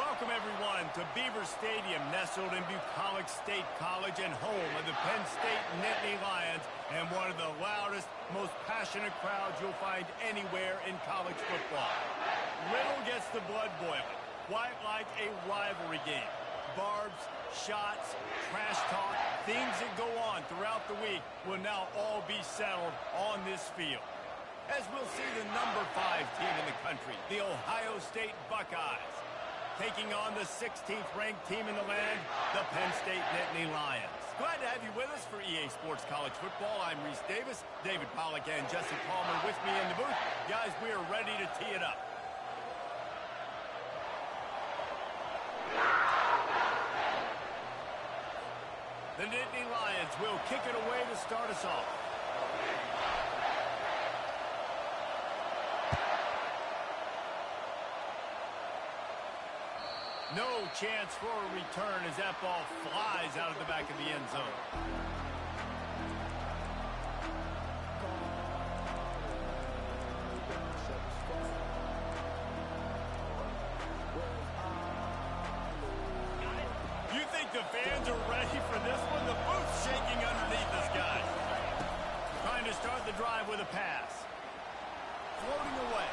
Welcome, everyone, to Beaver Stadium, nestled in Bucolic State College and home of the Penn State Nittany Lions, and one of the loudest, most passionate crowds you'll find anywhere in college football. Little gets the blood boiling, quite like a rivalry game. Barbs, shots, trash talk, things that go on throughout the week will now all be settled on this field. As we'll see the number 5 team in the country, the Ohio State Buckeyes, taking on the 16th ranked team in the land, the Penn State Nittany Lions. Glad to have you with us for EA Sports College Football. I'm Reese Davis, David Pollack and Jesse Palmer with me in the booth. Guys, we are ready to tee it up. The Nittany Lions will kick it away to start us off. No chance for a return as that ball flies out of the back of the end zone. You think the fans are ready for this one? The booth's shaking underneath us, guys. Trying to start the drive with a pass. Floating away.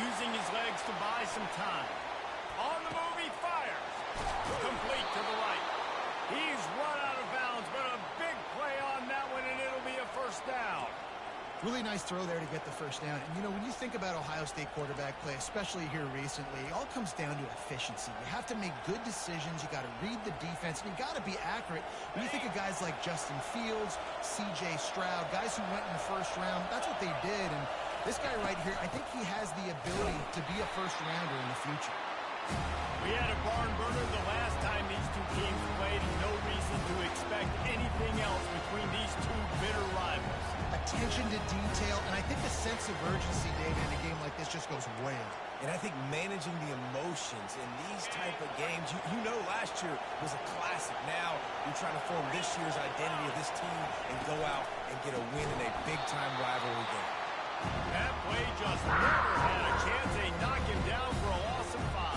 Using his legs to buy some time. On the move, he fires. Complete to the right. He's run out of bounds, but a big play on that one, and it'll be a first down. Really nice throw there to get the first down. And, you know, when you think about Ohio State quarterback play, especially here recently, it all comes down to efficiency. You have to make good decisions. You got to read the defense, and you got to be accurate. When you think of guys like Justin Fields, C.J. Stroud, guys who went in the first round, that's what they did. And this guy right here, I think he has the ability to be a first-rounder in the future. We had a barn burner the last time these two teams played, and no reason to expect anything else between these two bitter rivals. Attention to detail, and I think the sense of urgency, David, in a game like this just goes way up. And I think managing the emotions in these type of games, you know last year was a classic. Now you're trying to form this year's identity of this team and go out and get a win in a big-time rivalry game. That play just never had a chance. They knock him down for a loss of 5.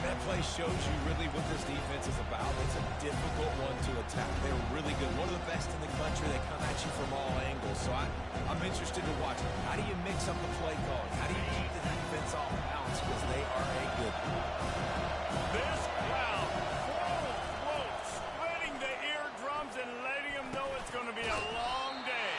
And that play shows you really what this defense is about. It's a difficult one to attack. They're really good. One of the best in the country. They come at you from all angles. So I'm interested to watch. How do you mix up the play calling? How do you keep the defense off balance? Because they are a good one. This crowd, full throat, splitting the eardrums and letting them know it's going to be a long day.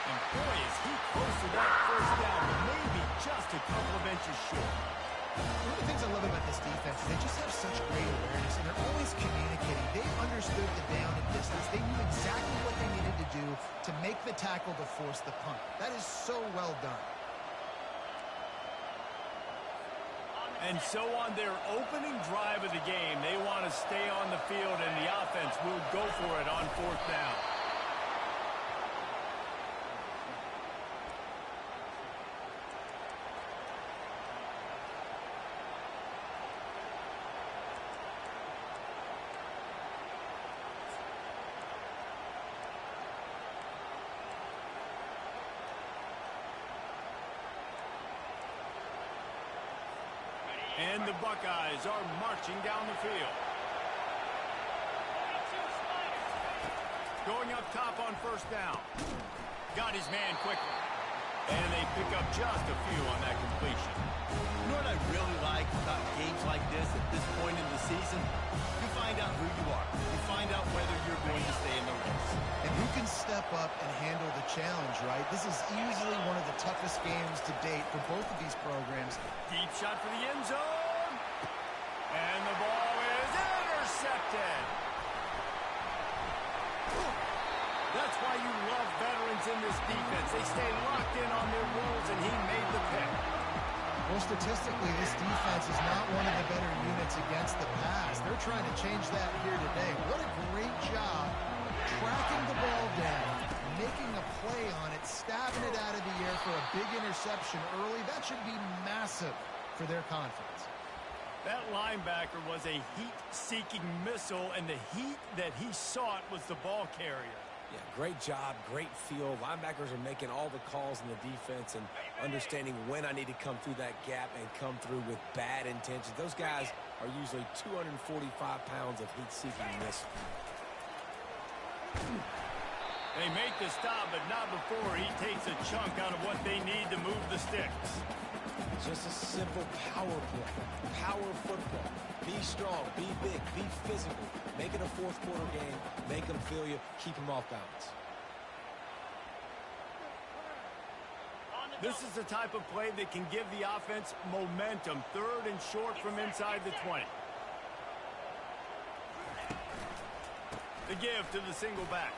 And boy, is he close to that first down, but maybe just a couple of inches short. One of the things I love about this defense is they just have such great awareness, and they're always communicating. They understood the down and distance. They knew exactly what they needed to do to make the tackle to force the punt. That is so well done. And so on their opening drive of the game, they want to stay on the field, and the offense will go for it on 4th down. And the Buckeyes are marching down the field. Going up top on 1st down. Got his man quickly. And they pick up just a few on that completion. You know what I really like about games like this at this point in the season? You find out who you are. You find out whether you're going to stay in the race. And who can step up and handle the challenge, right? This is easily one of the toughest games to date for both of these programs. Deep shot for the end zone. And the ball is intercepted. That's why you love veterans in this defense. They stay locked in on their roles, and he made the pick. Well, statistically, this defense is not one of the better units against the pass. They're trying to change that here today. What a great job tracking the ball down, making a play on it, stabbing it out of the air for a big interception early. That should be massive for their confidence. That linebacker was a heat-seeking missile, and the heat that he sought was the ball carrier. Yeah, great job, great feel. Linebackers are making all the calls in the defense and understanding when I need to come through that gap and come through with bad intentions. Those guys are usually 245 pounds of heat-seeking miss. They make the stop, but not before he takes a chunk out of what they need to move the sticks. Just a simple power play. Power football. Be strong, be big, be physical. Make it a fourth-quarter game. Make them feel you. Keep them off balance. This is the type of play that can give the offense momentum. 3rd and short from inside the 20. The give to the single back.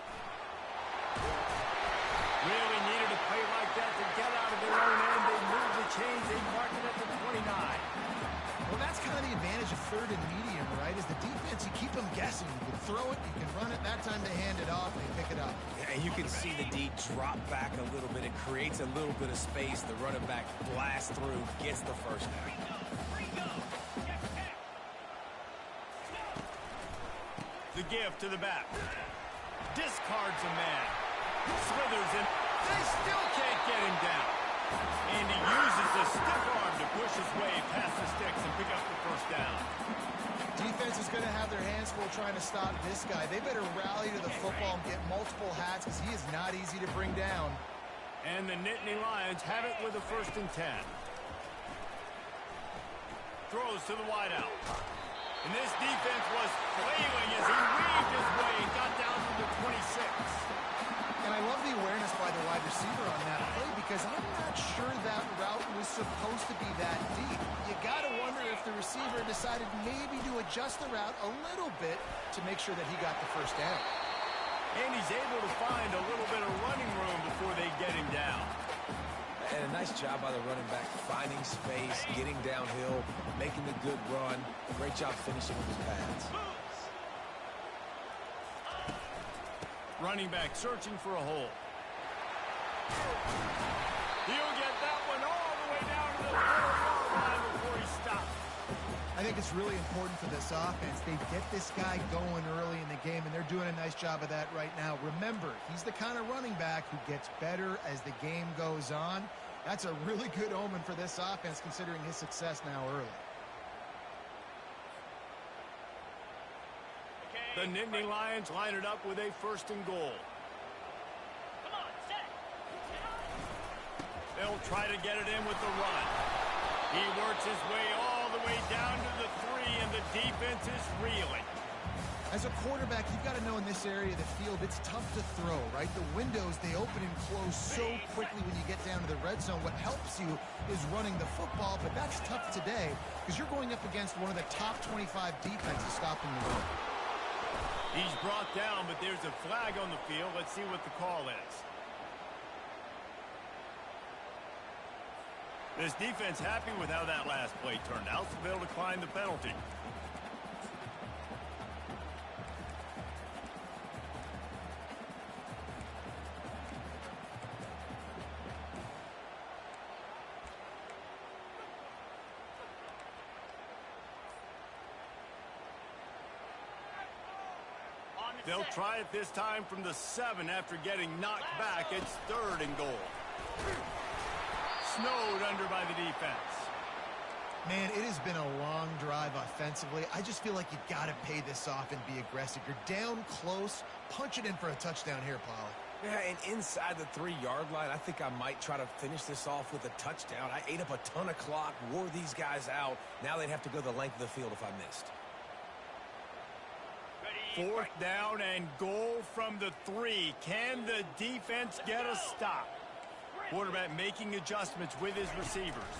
Really needed a play like that to get out of their own end. They move the chains. They mark it at the 29. Well, that's kind of the advantage of 3rd and medium, right? Is the defense, you keep them guessing. You can throw it, you can run it. That time to hand it off, they pick it up. Yeah, and you can see the D drop back a little bit. It creates a little bit of space. The running back blasts through, gets the first down. The give to the back. Discards a man. Slithers in. They still can't get him down. And he uses the stiff arm to push his way past the sticks and pick up the first down. Defense is going to have their hands full trying to stop this guy. They better rally to the football and get multiple hats because he is not easy to bring down. And the Nittany Lions have it with a 1st and 10. Throws to the wideout. And this defense was flailing as he weaved his way and got down to the 26. And I love the awareness by the wide receiver on that play because I'm not sure that route was supposed to be that deep. You got to wonder if the receiver decided maybe to adjust the route a little bit to make sure that he got the first down. And he's able to find a little bit of running room before they get him down. And a nice job by the running back, finding space, getting downhill, making a good run. Great job finishing with his pads. Running back searching for a hole. He'll get that one all the way down to the 4-yard line before he stops. I think it's really important for this offense. They get this guy going early in the game, and they're doing a nice job of that right now. Remember, he's the kind of running back who gets better as the game goes on. That's a really good omen for this offense, considering his success now early. The Nittany Lions line it up with a 1st and goal. They'll try to get it in with the run. He works his way all the way down to the 3, and the defense is reeling. As a quarterback, you've got to know in this area of the field, it's tough to throw, right? The windows, they open and close so quickly when you get down to the red zone. What helps you is running the football, but that's tough today because you're going up against one of the top 25 defenses stopping the run. He's brought down, but there's a flag on the field. Let's see what the call is. This defense happy with how that last play turned out, so they'll decline the penalty. They'll try it this time from the 7 after getting knocked back. It's 3rd and goal. Snowed under by the defense. Man, it has been a long drive offensively. I just feel like you got to pay this off and be aggressive. You're down close. Punch it in for a touchdown here, Pauly. Yeah, and inside the 3-yard line, I think I might try to finish this off with a touchdown. I ate up a ton of clock, wore these guys out. Now they'd have to go the length of the field if I missed. 4th down and goal from the 3. Can the defense get a stop? Quarterback making adjustments with his receivers.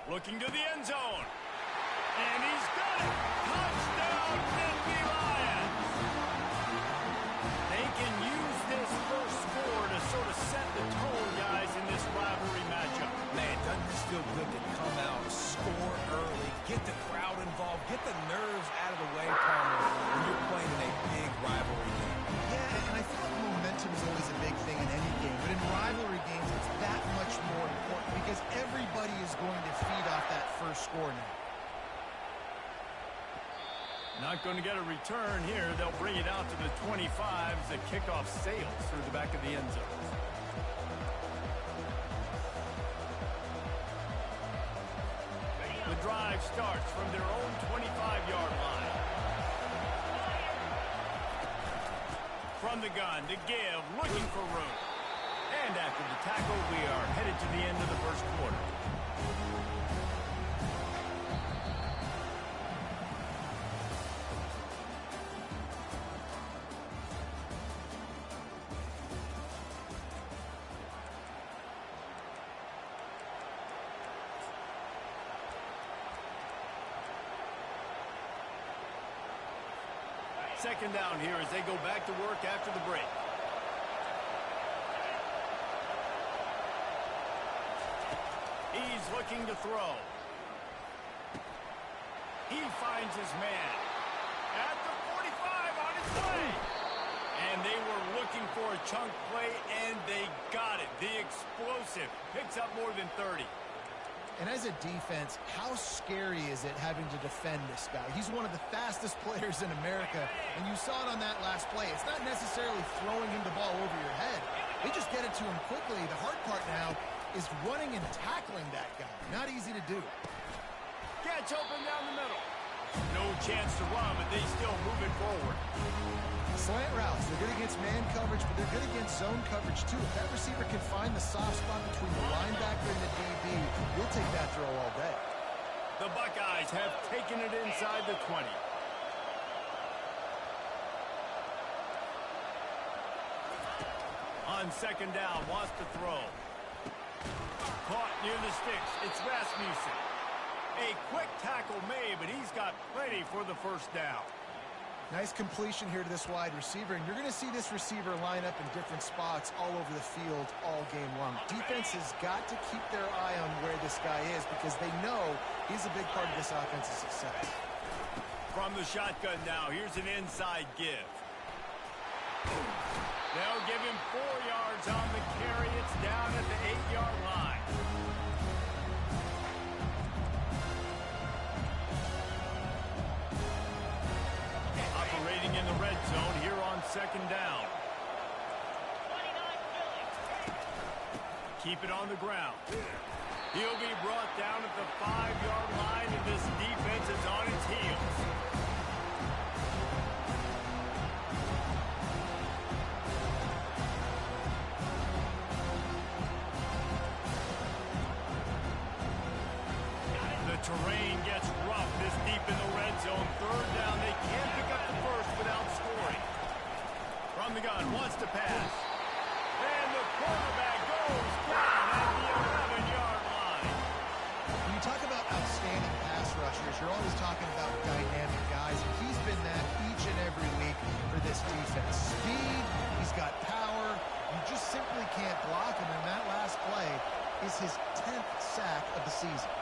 Looking to the end zone. And he's got it. Touchdown, Nittany Lions. They can use this first score to sort of set the tone, guys, in this rivalry matchup. Man, doesn't this feel good to come out, score early, get the crowd involved, get the nerves out of the way, Palmer, when you're playing in a big rivalry game. Yeah, and I feel like momentum is always a big thing in any game, but in rivalry games, it's that much more important because everybody is going to feed off that first score now. Not going to get a return here. They'll bring it out to the 25 as the kickoff sails through the back of the end zone. The drive starts from their own 25-yard line. From the gun to give, looking for room. And after the tackle, we are headed to the end of the first quarter. Second down here as they go back to work after the break. He's looking to throw. He finds his man at the 45 on his way. And they were looking for a chunk play, and they got it. The explosive picks up more than 30. And as a defense, how scary is it having to defend this guy? He's one of the fastest players in America, and you saw it on that last play. It's not necessarily throwing him the ball over your head. They just get it to him quickly. The hard part now is running and tackling that guy. Not easy to do. Catch open down the middle. No chance to run, but they still move it forward. Slant routes, they're good against man coverage, but they're good against zone coverage too. If that receiver can find the soft spot between the linebacker and the DB, you'll take that throw all day. The Buckeyes have taken it inside the 20. On second down, wants to throw. Caught near the sticks. It's Rasmussen. A quick tackle made, but he's got plenty for the first down. Nice completion here to this wide receiver, and you're going to see this receiver line up in different spots all over the field all game long. Defense has got to keep their eye on where this guy is because they know he's a big part of this offense's success. From the shotgun now, here's an inside give. They'll give him 4 yards on the carry. It's down at the 8-yard line. Operating in the red zone here on second down. Keep it on the ground. He'll be brought down at the 5-yard line, and this defense is on its heels. The terrain gets rough this deep in the red zone. Third down, they can't pick up the first without scoring. From the gun, wants to pass. And the quarterback goes down at the 11-yard line. When you talk about outstanding pass rushers, you're always talking about dynamic guys, and he's been that each and every week for this defense. Speed, he's got power, you just simply can't block him, and that last play is his 10th sack of the season.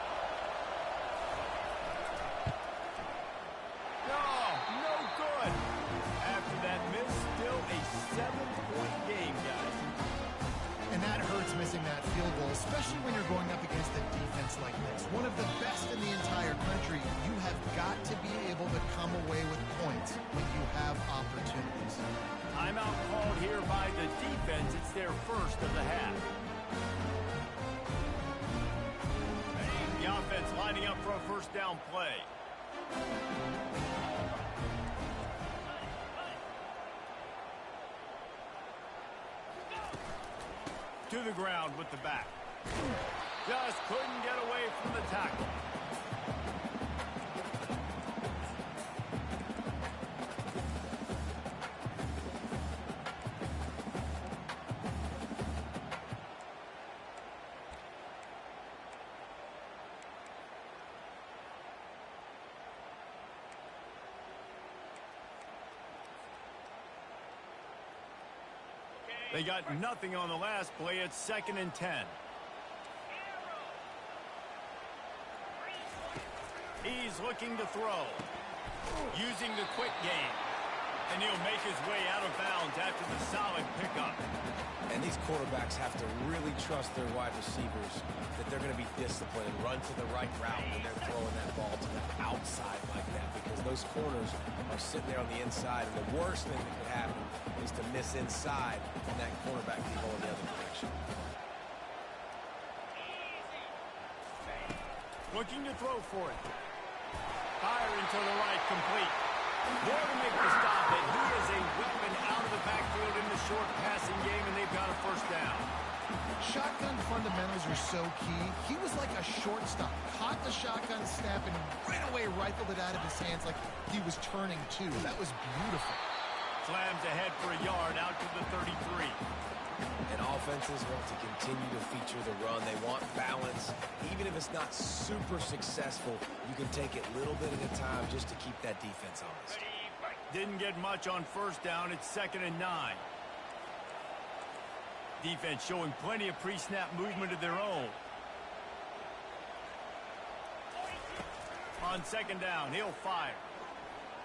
No good. After that miss, still a 7-point game, guys. And that hurts missing that field goal, especially when you're going up against a defense like this. One of the best in the entire country. You have got to be able to come away with points when you have opportunities. Timeout called here by the defense. It's their first of the half. The offense lining up for a first down play. To the ground with the back. Just couldn't get away from the tackle. They got nothing on the last play. It's 2nd and 10. He's looking to throw. Using the quick game. And he'll make his way out of bounds after the solid pickup. And these quarterbacks have to really trust their wide receivers that they're going to be disciplined and run to the right route when they're throwing that ball to the outside like that, because those corners are sitting there on the inside, and the worst thing that could happen is to miss inside and that cornerback can go in the other direction. Looking to throw for it. Firing to the right, complete. There to make the stop, and he is a weapon out of the backfield in the short passing game, and they've got a first down. Shotgun fundamentals are so key. He was like a shortstop. Caught the shotgun snap and right away rifled it out of his hands like he was turning two. That was beautiful. Slams ahead for a yard out to the 33. And offenses want to continue to feature the run. They want balance. Even if it's not super successful, you can take it little bit at a time just to keep that defense honest. Didn't get much on first down. It's 2nd and 9. Defense showing plenty of pre-snap movement of their own. On 2nd down, he'll fire.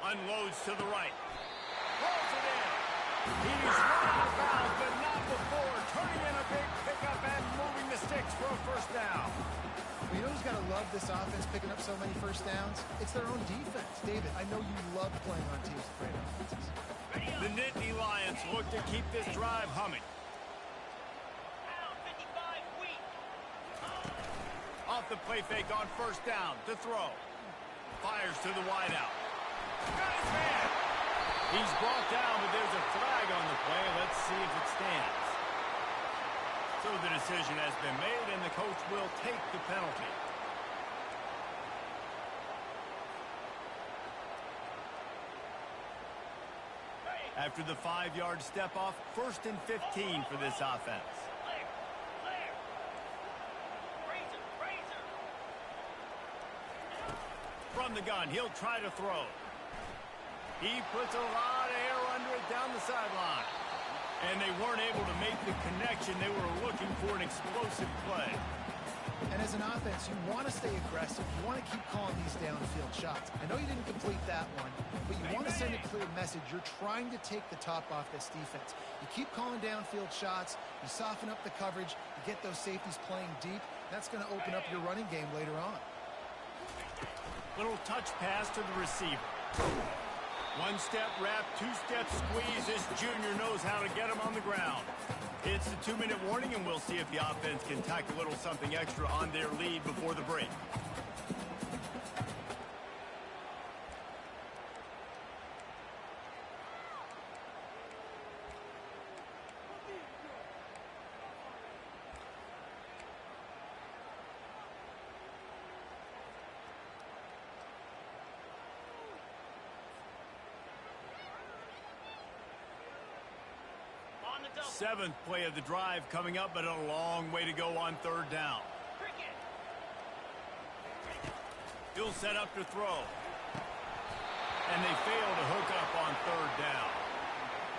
Unloads to the right. Rolls it in. He's run out of bounds, but not before. Turning in a big pickup and moving the sticks for a first down. Well, you know who's got to love this offense picking up so many first downs? It's their own defense. David, I know you love playing on teams with great offenses. The Nittany Lions look to keep this drive humming. Off the play fake on first down to throw. Fires to the wideout. Got his man. He's brought down, but there's a flag on the play. Let's see if it stands. So the decision has been made, and the coach will take the penalty. After the 5-yard step off, 1st and 15 for this offense. From the gun, he'll try to throw. He puts a lot of air under it down the sideline. And they weren't able to make the connection. They were looking for an explosive play. And as an offense, you want to stay aggressive. You want to keep calling these downfield shots. I know you didn't complete that one, but you want to send a clear message. You're trying to take the top off this defense. You keep calling downfield shots. You soften up the coverage. You get those safeties playing deep. That's going to open up your running game later on. Little touch pass to the receiver. 1-step wrap, 2-step squeeze. This junior knows how to get him on the ground. It's a 2-minute warning, and we'll see if the offense can tack a little something extra on their lead before the break. Seventh play of the drive coming up, but a long way to go on 3rd down. He'll set up to throw. And they fail to hook up on 3rd down.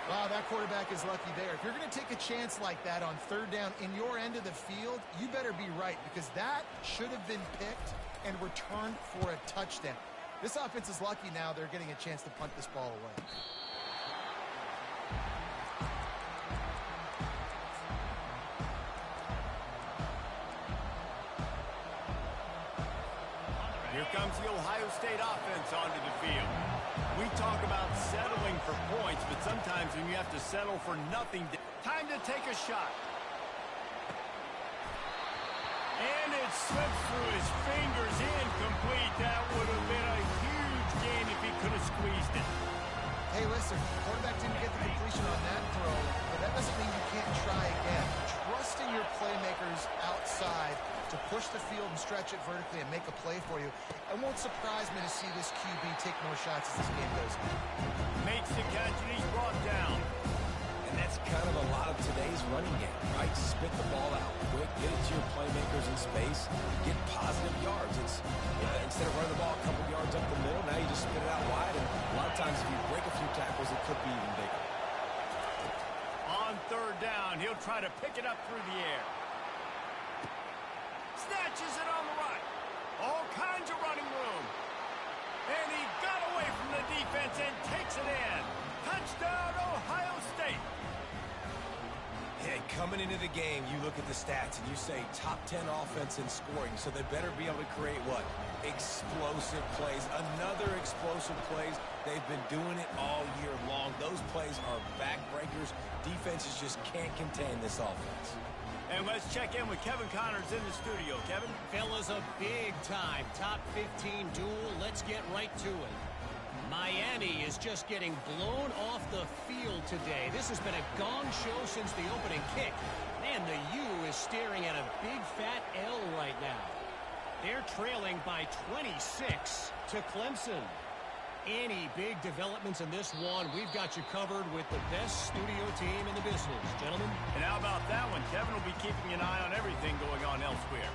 Wow, that quarterback is lucky there. If you're going to take a chance like that on 3rd down in your end of the field, you better be right, because that should have been picked and returned for a touchdown. This offense is lucky now they're getting a chance to punt this ball away. Here comes the Ohio State offense onto the field. We talk about settling for points, but sometimes when you have to settle for nothing, time to take a shot. And it slips through his fingers, incomplete. That would have been a huge gain if he could have squeezed it. Hey, listen, the quarterback didn't get the completion on that throw, but that doesn't mean you can't try again. Trusting your playmakers outside to push the field and stretch it vertically and make a play for you. It won't surprise me to see this QB take more shots as this game goes on. Makes the catch, and he's brought down. And that's kind of a lot of today's running game, right? Spit the ball out quick, get it to your playmakers in space, get positive yards. It's instead of running the ball a couple yards up the middle, now you just spit it out wide. And a lot of times if you break a few tackles, it could be even bigger. On 3rd down, he'll try to pick it up through the air. Snatches it on the right. All kinds of running room. And he got away from the defense and takes it in. Touchdown, Ohio State. Yeah, coming into the game, you look at the stats and you say top 10 offense in scoring, so they better be able to create what? Explosive plays. Another explosive plays. They've been doing it all year long. Those plays are backbreakers. Defenses just can't contain this offense. And let's check in with Kevin Connors in the studio. Kevin? Fellas, a big-time top 15 duel. Let's get right to it. Miami is just getting blown off the field today. This has been a gong show since the opening kick. And the U is staring at a big fat L right now. They're trailing by 26 to Clemson. Any big developments in this one, we've got you covered with the best studio team in the business, gentlemen. And how about that one? Kevin will be keeping an eye on everything going on elsewhere.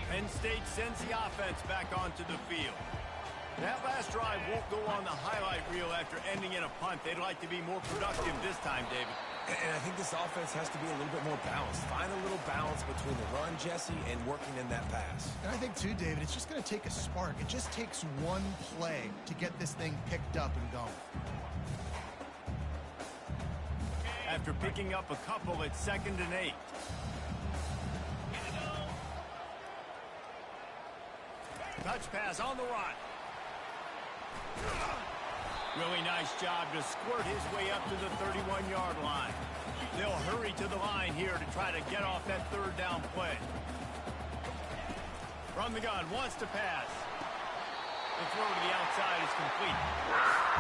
Penn State sends the offense back onto the field. That last drive won't go on the highlight reel after ending in a punt. They'd like to be more productive this time, David. And I think this offense has to be a little bit more balanced. Find a little balance between the run, Jesse, and working in that pass. And I think, too, David, it's just going to take a spark. It just takes one play to get this thing picked up and going. After picking up a couple, it's 2nd and 8. Touch pass on the run. Really nice job to squirt his way up to the 31-yard line. They'll hurry to the line here to try to get off that 3rd down play. From the gun, wants to pass. The throw to the outside is complete.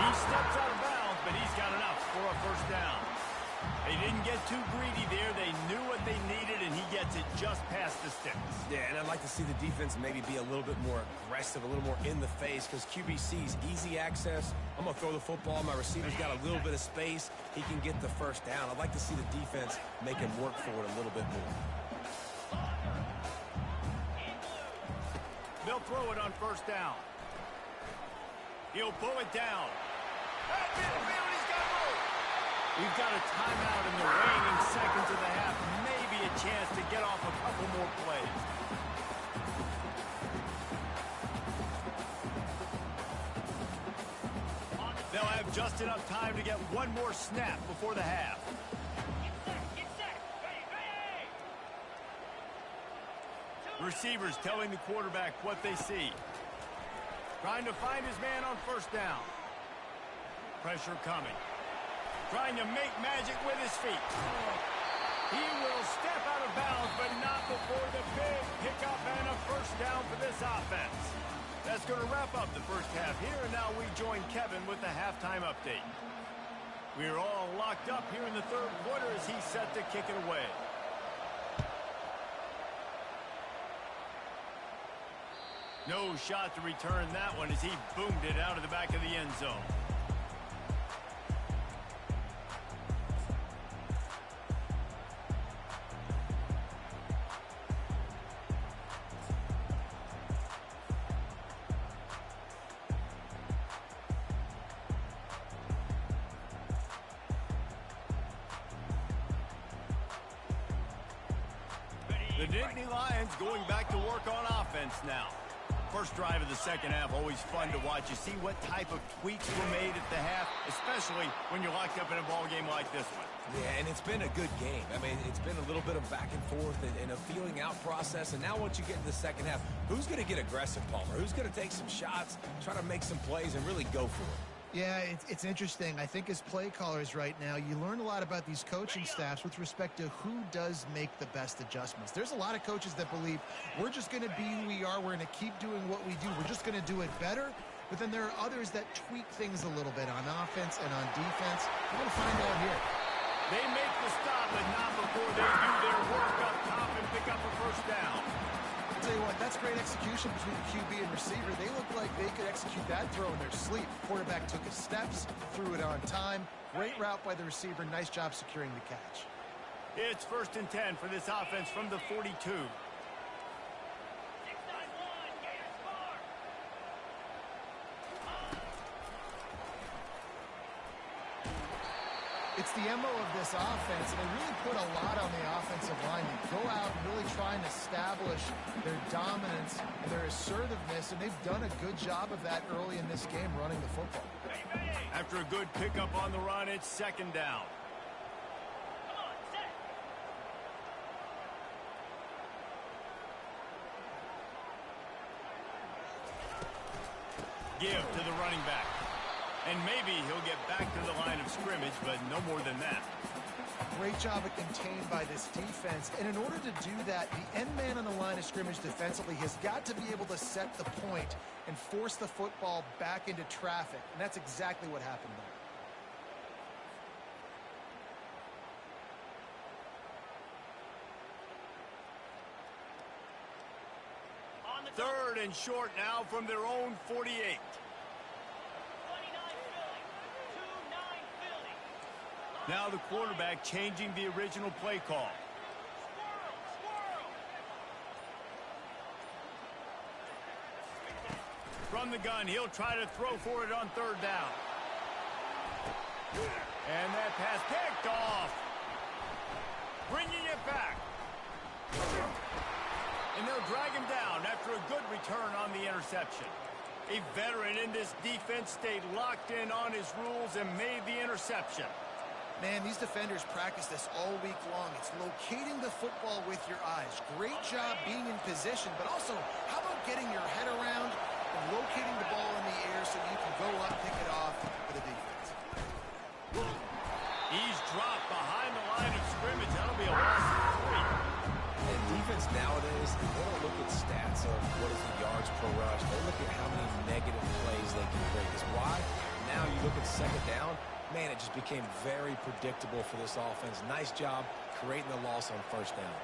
He steps out of bounds, but he's got enough for a 1st down. They didn't get too greedy there. They knew what they needed, and he gets it just past the sticks. Yeah, and I'd like to see the defense maybe be a little bit more aggressive, a little more in the face, because QBC's easy access. I'm going to throw the football. My receiver's got a little bit of space. He can get the 1st down. I'd like to see the defense make him work for it a little bit more. They'll throw it on 1st down. He'll pull it down. At midfield, he's got room. We've got a timeout in the waning seconds of the half. Maybe a chance to get off a couple more plays. They'll have just enough time to get one more snap before the half. Get set. Ready. Receivers telling the quarterback what they see. Trying to find his man on 1st down. Pressure coming. Trying to make magic with his feet. He will step out of bounds, but not before the big pickup and a 1st down for this offense. That's going to wrap up the 1st half here, and now we join Kevin with the halftime update. We're all locked up here in the 3rd quarter as he's set to kick it away. No shot to return that one as he boomed it out of the back of the end zone. The Nittany Lions going back to work on offense now. 1st drive of the 2nd half, always fun to watch. You see what type of tweaks were made at the half, especially when you're locked up in a ball game like this one. Yeah, and it's been a good game. I mean, it's been a little bit of back and forth and a feeling out process. And now once you get to the 2nd half, who's going to get aggressive, Palmer? Who's going to take some shots, try to make some plays, and really go for it? Yeah, it's interesting. I think as play callers right now, you learn a lot about these coaching staffs with respect to who does make the best adjustments. There's a lot of coaches that believe we're just going to be who we are. We're going to keep doing what we do. We're just going to do it better. But then there are others that tweak things a little bit on offense and on defense. We're going to find out here. They make the stop, but not before they do their work up top and pick up a 1st down. I'll tell you what, that's great execution between QB and receiver. They look like they could execute that throw in their sleep. Quarterback took his steps, threw it on time. Great route by the receiver. Nice job securing the catch. It's 1st and 10 for this offense from the 42. It's the MO of this offense. They really put a lot on the offensive line. They go out and really try and establish their dominance and their assertiveness, and they've done a good job of that early in this game running the football. After a good pickup on the run, it's second down. Give to the running back. And maybe he'll get back to the line of scrimmage, but no more than that. Great job of contained by this defense. And in order to do that, the end man on the line of scrimmage defensively has got to be able to set the point and force the football back into traffic. And that's exactly what happened there. Third and short now from their own 48. Now the quarterback changing the original play call. From the gun, he'll try to throw for it on third down. And that pass picked off. Bringing it back. And they'll drag him down after a good return on the interception. A veteran in this defense stayed locked in on his rules and made the interception. Man, these defenders practice this all week long. It's locating the football with your eyes. Great job being in position, but also, how about getting your head around and locating the ball in the air so you can go up, pick it off for the defense. He's dropped behind the line of scrimmage. That'll be a loss of 3. And defense nowadays, they don't look at stats of what is the yards per rush. They look at how many negative plays they can create. Because why? Now you look at second down, man, it just became very predictable for this offense. Nice job creating the loss on first down.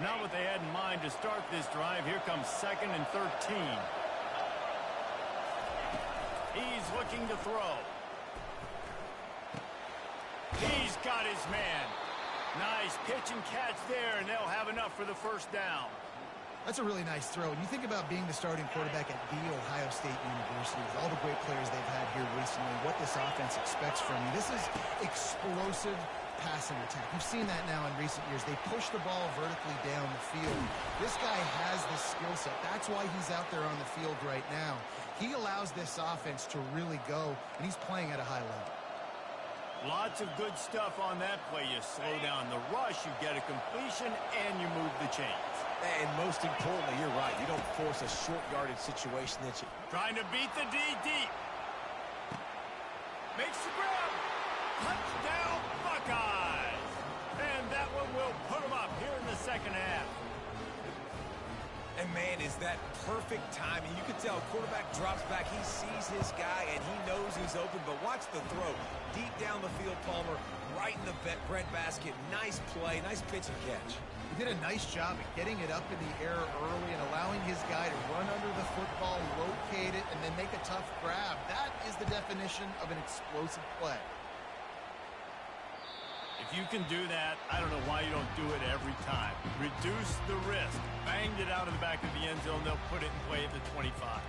Not what they had in mind to start this drive. Here comes 2nd and 13. He's looking to throw. He's got his man. Nice pitch and catch there, and they'll have enough for the first down. That's a really nice throw. And you think about being the starting quarterback at The Ohio State University with all the great players they've had here recently, what this offense expects from you. This is explosive passing attack. You've seen that now in recent years. They push the ball vertically down the field. This guy has the skill set. That's why he's out there on the field right now. He allows this offense to really go, and he's playing at a high level. Lots of good stuff on that play. You slow down the rush, you get a completion, and you move the chains. And most importantly, you're right. You don't force a short yardage situation that you... Trying to beat the D deep. Makes the grab. Touchdown, Buckeyes. And that one will put them up here in the second half. And, man, is that perfect timing. You can tell quarterback drops back. He sees his guy, and he knows he's open. But watch the throw. Deep down the field, Palmer, right in the breadbasket. Nice play, nice pitch and catch. He did a nice job of getting it up in the air early and allowing his guy to run under the football, locate it, and then make a tough grab. That is the definition of an explosive play. If you can do that, I don't know why you don't do it every time. Reduce the risk. Banged it out of the back of the end zone. They'll put it in play at the 25.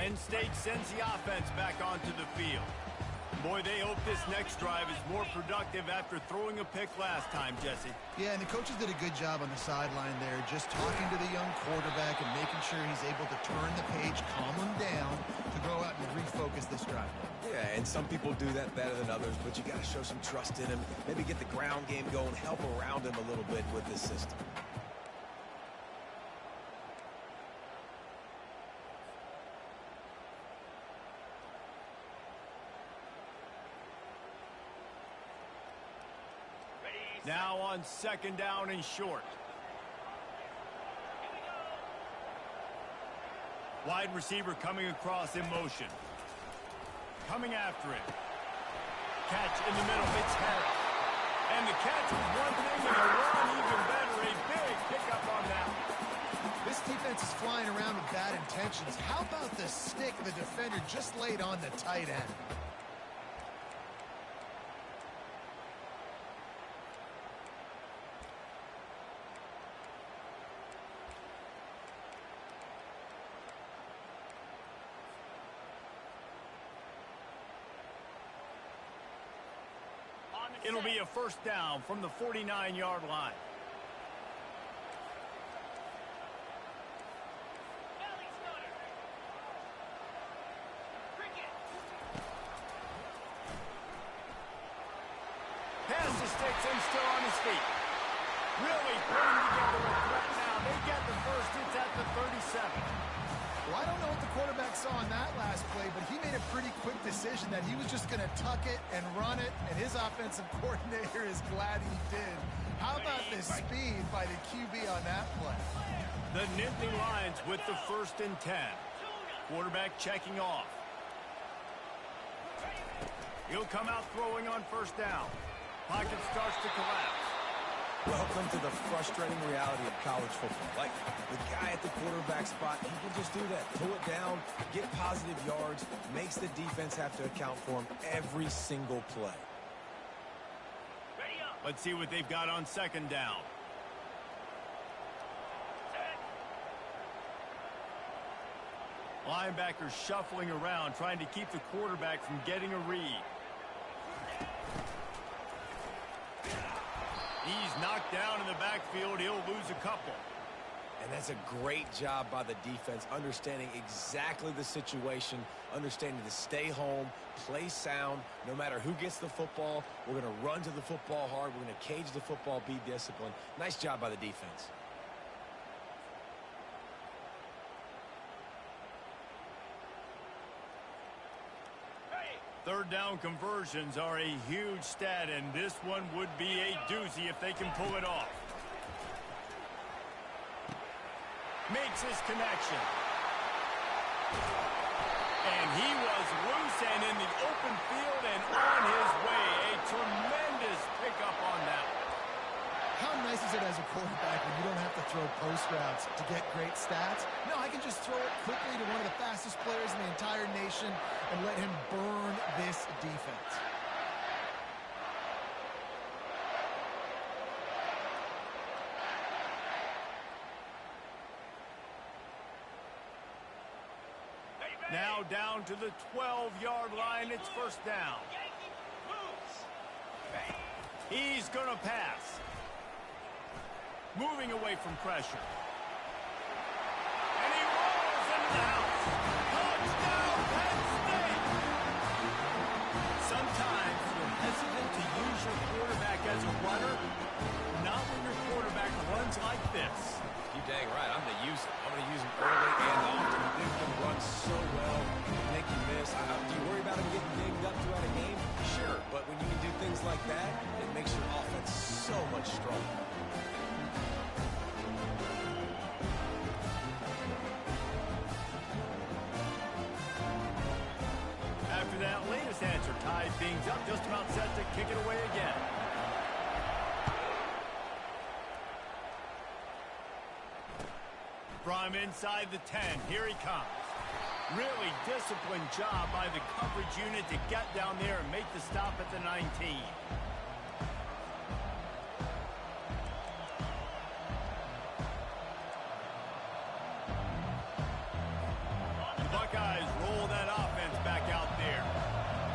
Penn State sends the offense back onto the field. Boy, they hope this next drive is more productive after throwing a pick last time, Jesse. Yeah, and the coaches did a good job on the sideline there, just talking to the young quarterback and making sure he's able to turn the page, calm him down to go out and refocus this drive. Yeah, and some people do that better than others, but you got to show some trust in him, maybe get the ground game going, help around him a little bit with this system. Now on second down and short. Wide receiver coming across in motion. Coming after it. Catch in the middle. It's Harris. And the catch is one thing, and a run even better. A big pickup on that one. defense is flying around with bad intentions. How about the stick the defender just laid on the tight end? It'll be a first down from the 49-yard line. Pass the sticks and still on his feet. Really putting together a threat now. They get the first. It's at the 37. Well, I don't know what the quarterback saw on that last play, but he made a pretty quick decision that he was just going to tuck it and run it, and his offensive coordinator is glad he did. How about the speed by the QB on that play? The Nittany Lions with the 1st and 10. Quarterback checking off. He'll come out throwing on first down. Pocket starts to collapse. Welcome to the frustrating reality of college football. Like, the guy at the quarterback spot, he can just do that. Pull it down, get positive yards, makes the defense have to account for him every single play. Let's see what they've got on second down. Linebackers shuffling around, trying to keep the quarterback from getting a read. He's knocked down in the backfield. He'll lose a couple. And that's a great job by the defense, understanding exactly the situation, understanding to stay home, play sound. No matter who gets the football, we're going to run to the football hard. We're going to cage the football, be disciplined. Nice job by the defense. Third down conversions are a huge stat, and this one would be a doozy if they can pull it off. Makes his connection. And he was loose and in the open field and on his way. A tremendous pickup on that one. How nice is it as a quarterback when you don't have to throw post routes to get great stats? No, I can just throw it quickly to one of the fastest players in the entire nation and let him burn this defense. Now down to the 12-yard line. It's first down. He's going to pass. Moving away from pressure. And he rolls into the house. Touchdown, Penn State! Sometimes you're hesitant to use your quarterback as a runner. Not when your quarterback runs like this. You dang right. I'm going to use him. I'm going to use him early and often. He's going to run so well, make you miss. Do you worry about him getting dinged up throughout a game? Sure. But when you can do things like that, it makes your offense so much stronger. After that latest answer tied things up, just about set to kick it away again. From inside the 10, here he comes. Really disciplined job by the coverage unit to get down there and make the stop at the 19. The Buckeyes roll that offense back out there.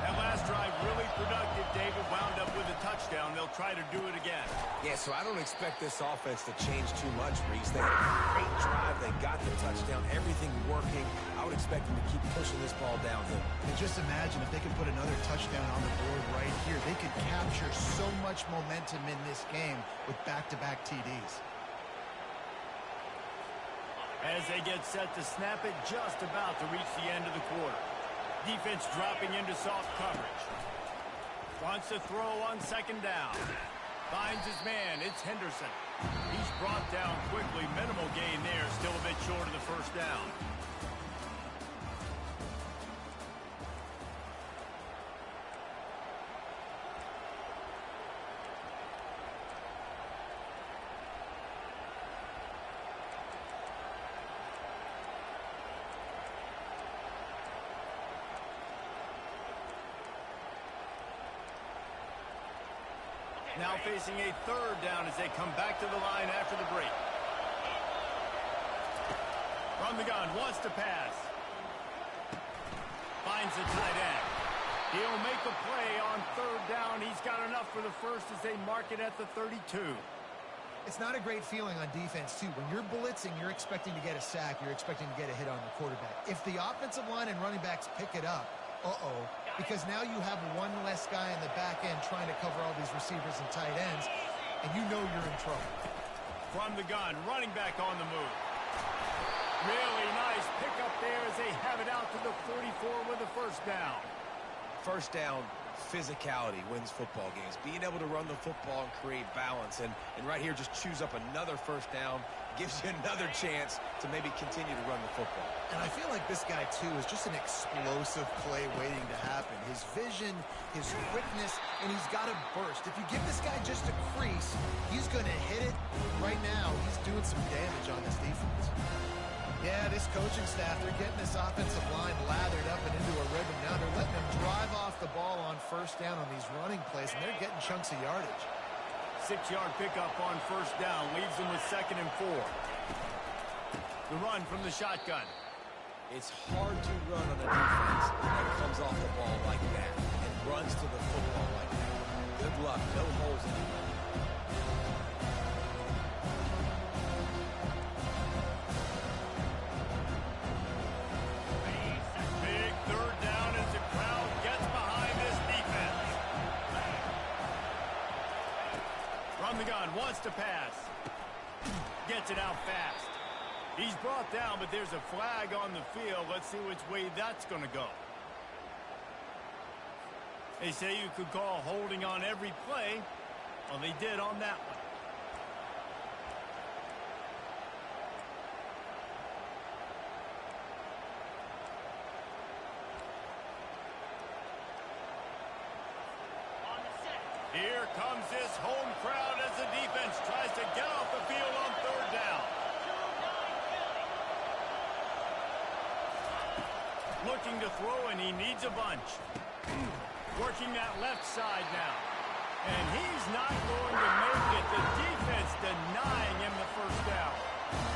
That last drive really productive. David wound up with a touchdown. They'll try to do it again. Yeah, so I don't expect this offense to change too much, Reese. They had a great drive. They got the touchdown. Everything working. I would expect them to keep pushing this ball downhill. And just imagine if they could put another touchdown on the board right here. They could capture so much momentum in this game with back-to-back TDs. As they get set to snap it, just about to reach the end of the quarter. Defense dropping into soft coverage. Wants to throw on second down. Finds his man. It's Henderson. He's brought down quickly. Minimal gain there. Still a bit short of the first down. Now facing a third down as they come back to the line after the break. From the gun, wants to pass. Finds the tight end. He'll make a play on third down. He's got enough for the first as they mark it at the 32. It's not a great feeling on defense, too. When you're blitzing, you're expecting to get a sack. You're expecting to get a hit on the quarterback. If the offensive line and running backs pick it up, because now you have one less guy in the back end trying to cover all these receivers and tight ends, and you know you're in trouble. From the gun, running back on the move. Really nice pickup there as they have it out to the 44 with a first down. First down, physicality wins football games. Being able to run the football and create balance. And right here, just choose up another first down. Gives you another chance to maybe continue to run the football. And I feel like this guy, too, is just an explosive play waiting to happen. His vision, his quickness, and he's got a burst. If you give this guy just a crease, he's going to hit it. Right now, he's doing some damage on this defense. Yeah, this coaching staff, they're getting this offensive line lathered up and into a rhythm now. They're letting them drive off the ball on first down on these running plays, and they're getting chunks of yardage. 6-yard pickup on first down leaves them with 2nd and 4. The run from the shotgun. It's hard to run on a defense that comes off the ball like that and runs to the football like that. Good luck. No holes in it. Big third down as the crowd gets behind this defense. From the gun, wants to pass. Gets it out fast. He's brought down, but there's a flag on the field. Let's see which way that's going to go. They say you could call holding on every play. Well, they did on that one. Here comes this home crowd as the defense tries to get off the field on third down. Looking to throw, and he needs a bunch. Working that left side now. And he's not going to make it. The defense denying him the first down.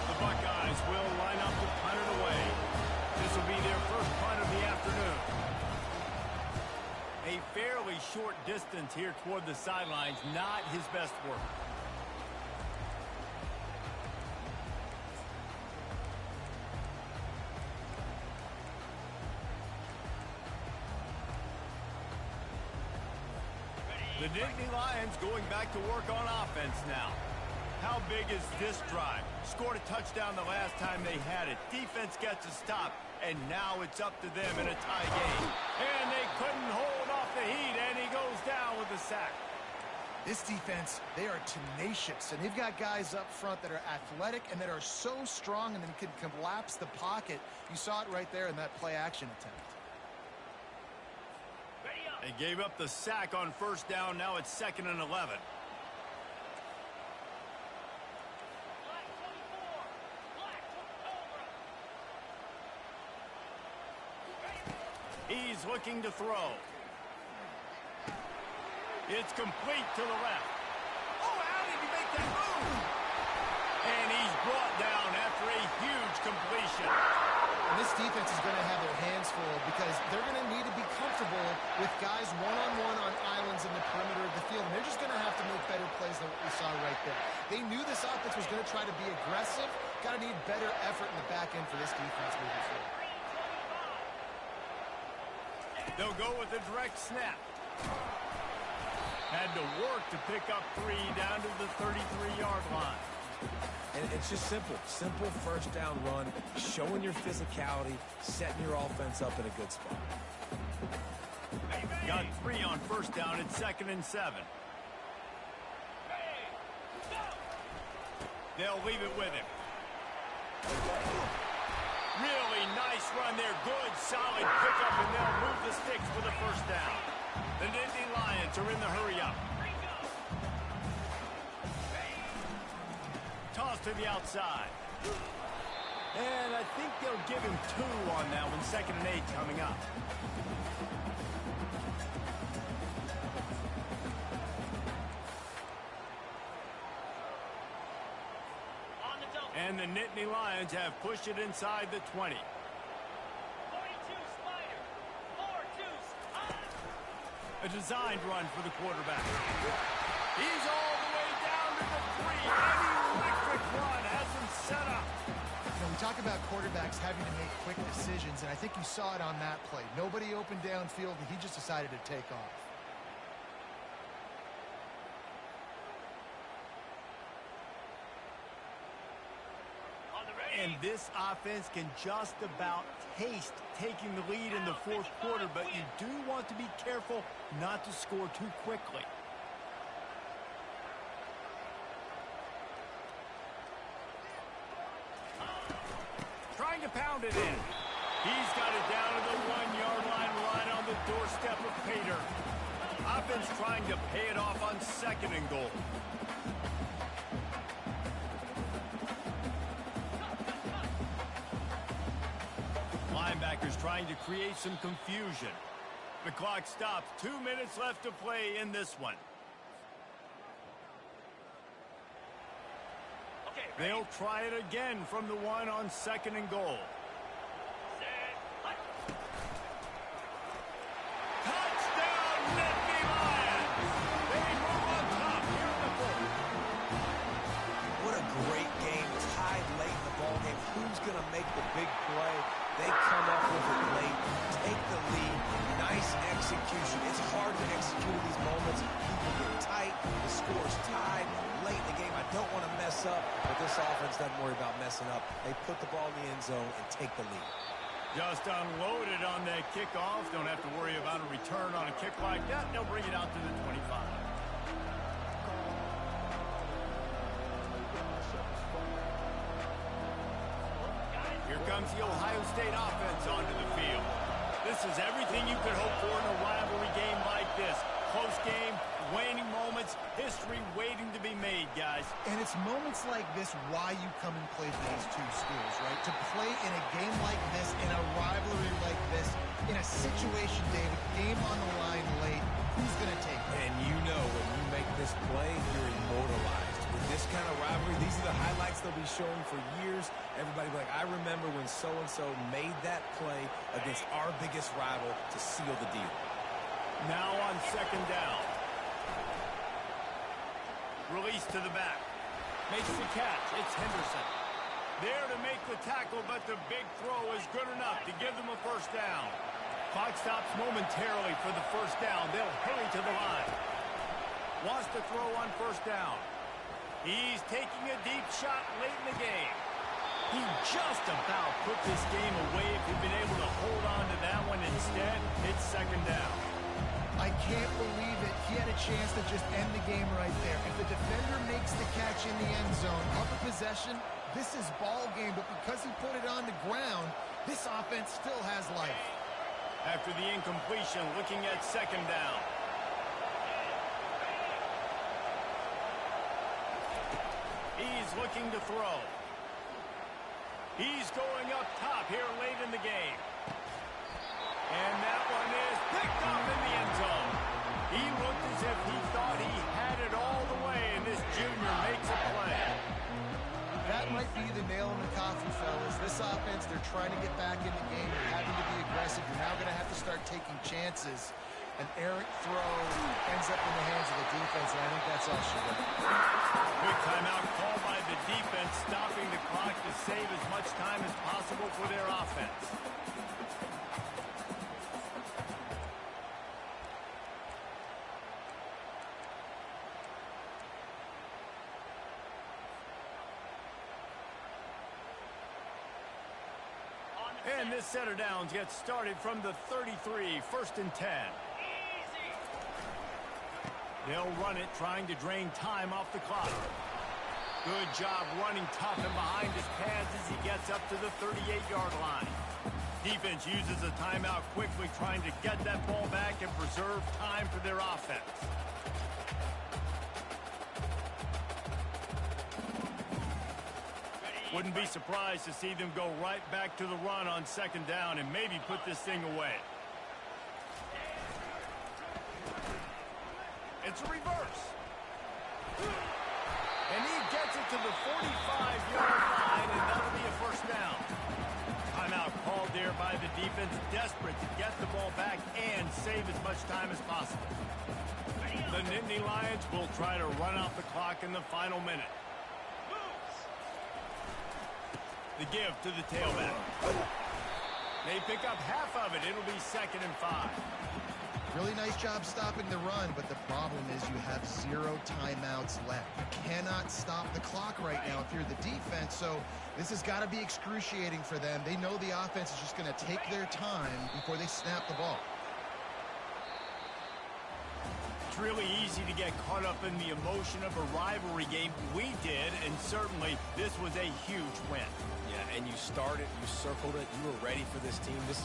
The Buckeyes will line up to punt it away. This will be their first punt of the afternoon. A fairly short distance here toward the sidelines, not his best work. The Nittany Lions going back to work on offense now. How big is this drive? Scored a touchdown the last time they had it. Defense gets a stop, and now it's up to them in a tie game. And they couldn't hold off the heat, and he goes down with a sack. This defense, they are tenacious, and they've got guys up front that are athletic and that are so strong and then can collapse the pocket. You saw it right there in that play-action attempt. They gave up the sack on first down. Now it's 2nd and 11. He's looking to throw. It's complete to the left. Oh, how did he make that move? And he's brought down after a huge completion. And this defense is going to have their hands full because they're going to need to be comfortable with guys one-on-one on islands in the perimeter of the field. And they're just going to have to make better plays than what we saw right there. They knew this offense was going to try to be aggressive. Got to need better effort in the back end for this defense moving forward. They'll go with a direct snap. Had to work to pick up 3 down to the 33-yard line. And it's just simple. Simple first down run, showing your physicality, setting your offense up in a good spot. Got 3 on first down. It's 2nd and 7. They'll leave it with him. Really nice run there. Good, solid pickup, and they'll move the sticks for the first down. The Nittany Lions are in the hurry-up. Toss to the outside. And I think they'll give him 2 on that one. 2nd and 8 coming up. the Nittany Lions have pushed it inside the 20. 42 Spider. 4-2 Spider. A designed run for the quarterback. He's all the way down to the 3. An electric run has him set up. You know, we talk about quarterbacks having to make quick decisions, and I think you saw it on that play. Nobody opened downfield, and he just decided to take off. And this offense can just about taste taking the lead in the fourth quarter, but you do want to be careful not to score too quickly. Trying to pound it in. He's got it down to the 1-yard line, right on the doorstep of Pater. Offense trying to pay it off on 2nd and goal. Linebackers trying to create some confusion. The clock stops. 2 minutes left to play in this one. Okay, They'll try it again from the 1 on 2nd and goal. Touchdown, Nittany Lions! They move on top here in the 4th. What a great game, tied late in the ball game. Who's going to make the big play? They come up with it late, take the lead. Nice execution. It's hard to execute in these moments. People get tight. The score's tied late in the game. I don't want to mess up, but this offense doesn't worry about messing up. They put the ball in the end zone and take the lead. Just unloaded on that kickoff. Don't have to worry about a return on a kick like that. They'll bring it out to the 25. Here comes the Ohio State offense onto the field. This is everything you could hope for in a rivalry game like this. Close game, waning moments, history waiting to be made, guys. And it's moments like this why you come and play for these two schools, right? To play in a game like this, in a rivalry like this, in a situation, David, game on the line late, who's going to take it? And you know when you make this play, you're immortalized. With this kind of rivalry, these are the highlights they'll be showing for years. Everybody will be like, I remember when so-and-so made that play against our biggest rival to seal the deal. Now on 2nd down. Release to the back. Makes the catch. It's Henderson. There to make the tackle, but the big throw is good enough to give them a 1st down. Clock stops momentarily for the 1st down. They'll hurry to the line. Wants to throw on 1st down. He's taking a deep shot late in the game. He just about put this game away if he'd been able to hold on to that one. Instead, it's 2nd down. I can't believe it. He had a chance to just end the game right there. If the defender makes the catch in the end zone, up a possession, this is ball game. But because he put it on the ground, this offense still has life. After the incompletion, looking at 2nd down. He's looking to throw. He's going up top here late in the game. And that one is picked up in the end zone. He looked as if he thought he had it all the way, and this junior makes a play. That might be the nail in the coffin, fellas. This offense, they're trying to get back in the game. They're having to be aggressive. You're now going to have to start taking chances. An errant throw ends up in the hands of the defense, and I think that's all she wrote. Quick timeout called by the defense, stopping the clock to save as much time as possible for their offense. And this set of downs gets started from the 33, 1st and 10. They'll run it, trying to drain time off the clock. Good job running tough and behind his pads as he gets up to the 38-yard line. Defense uses a timeout quickly, trying to get that ball back and preserve time for their offense. Wouldn't be surprised to see them go right back to the run on 2nd down and maybe put this thing away. It's a reverse. And he gets it to the 45-yard line, and that'll be a first down. Timeout called there by the defense, desperate to get the ball back and save as much time as possible. The Nittany Lions will try to run out the clock in the final minute. The give to the tailback. They pick up half of it. It'll be 2nd and 5. Really nice job stopping the run, but the problem is you have 0 timeouts left. You cannot stop the clock right now if you're the defense, so this has got to be excruciating for them. They know the offense is just going to take their time before they snap the ball. It's really easy to get caught up in the emotion of a rivalry game. We did, and certainly this was a huge win. Yeah, and you started, you circled it, you were ready for this team. This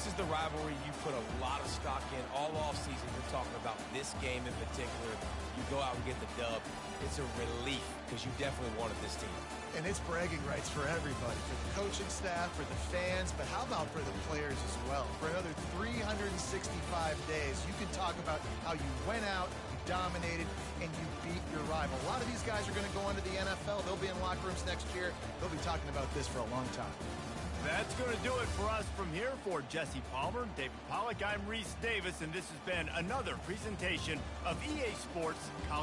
is the rivalry you put a lot of stock in all offseason. You're talking about this game in particular. You go out and get the dub. It's a relief because you definitely wanted this team. And it's bragging rights for everybody, for the coaching staff, for the fans, but how about for the players as well? For another 365 days, you can talk about how you went out, you dominated, and you beat your rival. A lot of these guys are going to go into the NFL. They'll be in locker rooms next year. They'll be talking about this for a long time. That's going to do it for us from here. For Jesse Palmer, David Pollack, I'm Reese Davis, and this has been another presentation of EA Sports College